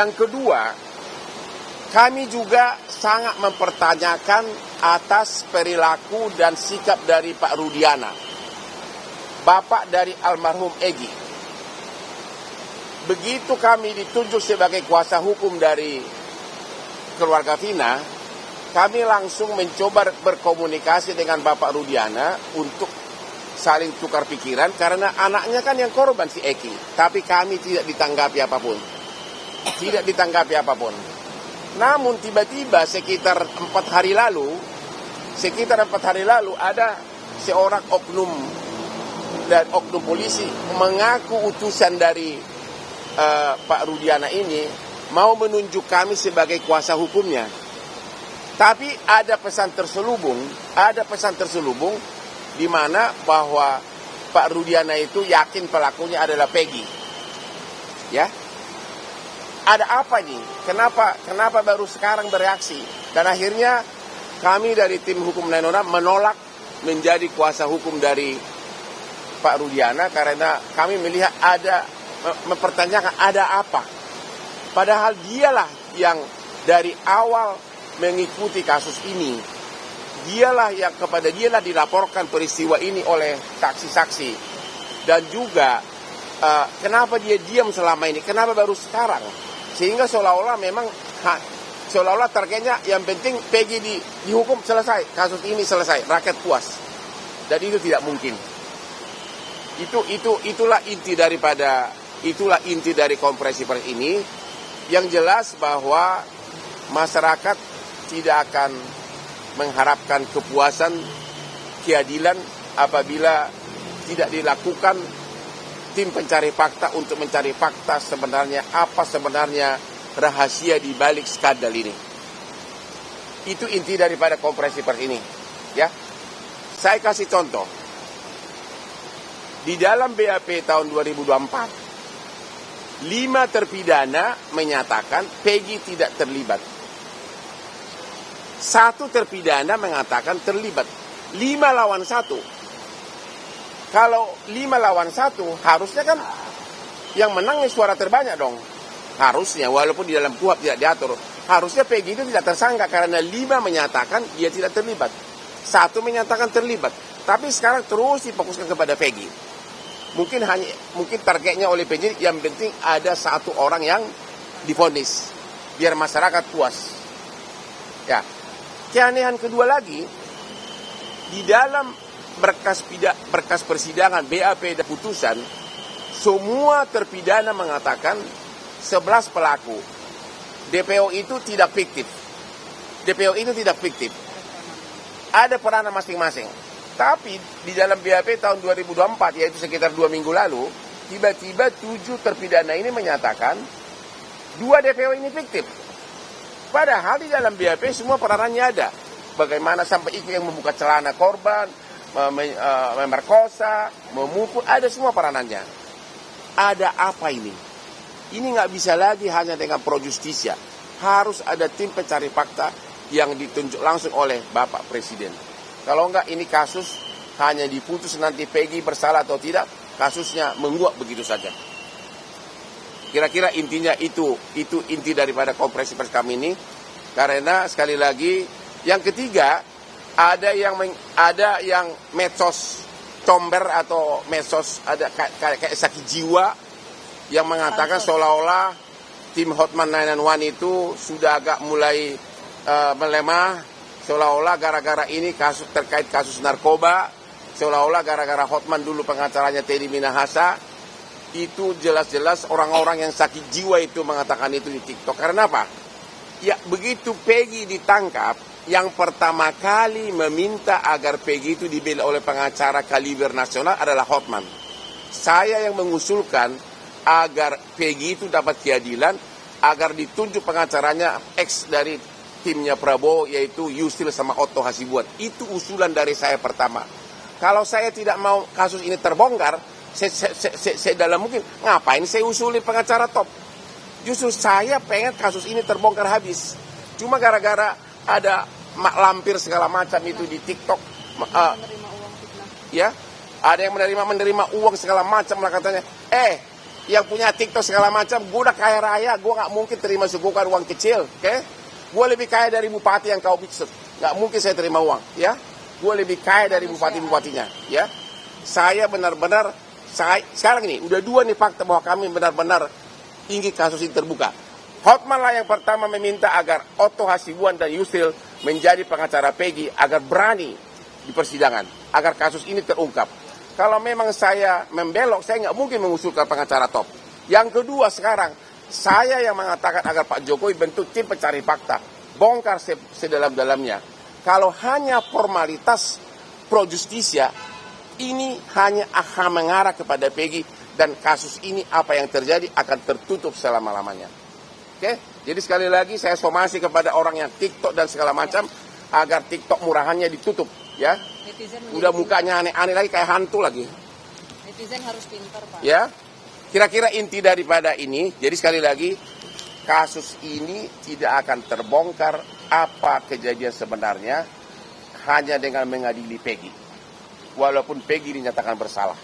Yang kedua, kami juga sangat mempertanyakan atas perilaku dan sikap dari Pak Rudiana, bapak dari almarhum Egy. Begitu kami ditunjuk sebagai kuasa hukum dari keluarga Vina, kami langsung mencoba berkomunikasi dengan Bapak Rudiana untuk saling tukar pikiran, karena anaknya kan yang korban si Eki. Tapi kami tidak ditanggapi apapun. Tidak ditanggapi apapun. Namun tiba-tiba sekitar 4 hari lalu ada seorang oknum polisi mengaku utusan dari Pak Rudiana ini mau menunjuk kami sebagai kuasa hukumnya. Tapi ada pesan terselubung di mana bahwa Pak Rudiana itu yakin pelakunya adalah Peggy. Ya. Ada apa nih? Kenapa baru sekarang bereaksi? Dan akhirnya kami dari tim hukum 906 menolak menjadi kuasa hukum dari Pak Rudiana karena kami melihat mempertanyakan ada apa. Padahal dialah yang dari awal mengikuti kasus ini. Dialah dilaporkan peristiwa ini oleh saksi-saksi. Dan juga kenapa dia diam selama ini? Kenapa baru sekarang? Sehingga seolah-olah targetnya yang penting Peggy dihukum selesai, kasus ini selesai, rakyat puas. Dan itu tidak mungkin. Itulah inti dari konferensi pers ini. Yang jelas bahwa masyarakat tidak akan mengharapkan kepuasan, keadilan apabila tidak dilakukan tim pencari fakta untuk mencari fakta apa sebenarnya rahasia di balik skandal ini. Itu inti daripada konferensi pers ini. Ya, saya kasih contoh. Di dalam BAP tahun 2024, 5 terpidana menyatakan Peggy tidak terlibat. 1 terpidana mengatakan terlibat. 5 lawan 1. Kalau 5 lawan 1, harusnya kan yang menangnya suara terbanyak dong. Harusnya, walaupun di dalam KUHP tidak diatur. Harusnya Peggy itu tidak tersangka karena 5 menyatakan dia tidak terlibat. 1 menyatakan terlibat. Tapi sekarang terus difokuskan kepada Peggy. Mungkin targetnya oleh penyidik yang penting ada 1 orang yang divonis. Biar masyarakat puas. Ya. Keanehan kedua lagi, di dalam berkas persidangan BAP dan putusan, semua terpidana mengatakan 11 pelaku. DPO itu tidak fiktif. Ada peranan masing-masing. Tapi di dalam BAP tahun 2024, yaitu sekitar 2 minggu lalu, tiba-tiba 7 terpidana ini menyatakan 2 DPO ini fiktif. Padahal di dalam BAP semua peranannya ada. Bagaimana sampai ikut yang membuka celana korban, memerkosa, memukul, ada semua peranannya. Ada apa ini? Ini nggak bisa lagi hanya dengan pro justisia. Harus ada tim pencari fakta yang ditunjuk langsung oleh Bapak Presiden. Kalau enggak ini kasus hanya diputus nanti Peggy bersalah atau tidak, kasusnya menguap begitu saja. Kira-kira intinya itu inti daripada konferensi pers kami ini. Karena sekali lagi, yang ketiga ada yang medsos comber atau medsos ada kayak sakit jiwa yang mengatakan seolah-olah tim Hotman 991 itu sudah agak mulai melemah, seolah-olah gara-gara ini terkait kasus narkoba, seolah-olah gara-gara Hotman dulu pengacaranya Teddy Minahasa. Itu jelas-jelas orang-orang yang sakit jiwa itu mengatakan itu di TikTok. Karena apa? Ya begitu Peggy ditangkap, yang pertama kali meminta agar Peggy itu dibela oleh pengacara kaliber nasional adalah Hotman. Saya yang mengusulkan agar Peggy itu dapat keadilan, agar ditunjuk pengacaranya ex dari timnya Prabowo, yaitu Yusril sama Otto Hasibuan. Itu usulan dari saya pertama. Kalau saya tidak mau kasus ini terbongkar, saya dalam mungkin ngapain saya usuli pengacara top. Justru saya pengen kasus ini terbongkar habis. Cuma gara-gara ada mak lampir segala macam itu di TikTok, ya ada yang menerima uang segala macam lah katanya. yang punya TikTok segala macam, gue udah kaya raya, gue nggak mungkin terima suguhan uang kecil, oke? Gue lebih kaya dari bupati yang kau maksud, nggak mungkin saya terima uang, ya? Gue lebih kaya dari bupati-bupatinya, ya? Saya benar-benar, sekarang ini udah 2 nih fakta bahwa kami benar-benar ingin kasus ini terbuka. Hotman lah yang pertama meminta agar Otto Hasibuan dan Yusril menjadi pengacara Peggy agar berani di persidangan, agar kasus ini terungkap. Kalau memang saya membelok, saya nggak mungkin mengusulkan pengacara top. Yang kedua sekarang, saya yang mengatakan agar Pak Jokowi bentuk tim pencari fakta, bongkar sedalam-dalamnya. Kalau hanya formalitas pro justisia, ini hanya akan mengarah kepada Peggy dan kasus ini apa yang terjadi akan tertutup selama-lamanya. Oke? Jadi sekali lagi saya somasi kepada orang yang TikTok dan segala macam agar TikTok murahannya ditutup, ya. Udah mukanya aneh-aneh lagi kayak hantu lagi. Netizen harus pintar, Pak. Ya. Kira-kira inti daripada ini, jadi sekali lagi kasus ini tidak akan terbongkar apa kejadian sebenarnya hanya dengan mengadili Peggy. Walaupun Peggy dinyatakan bersalah.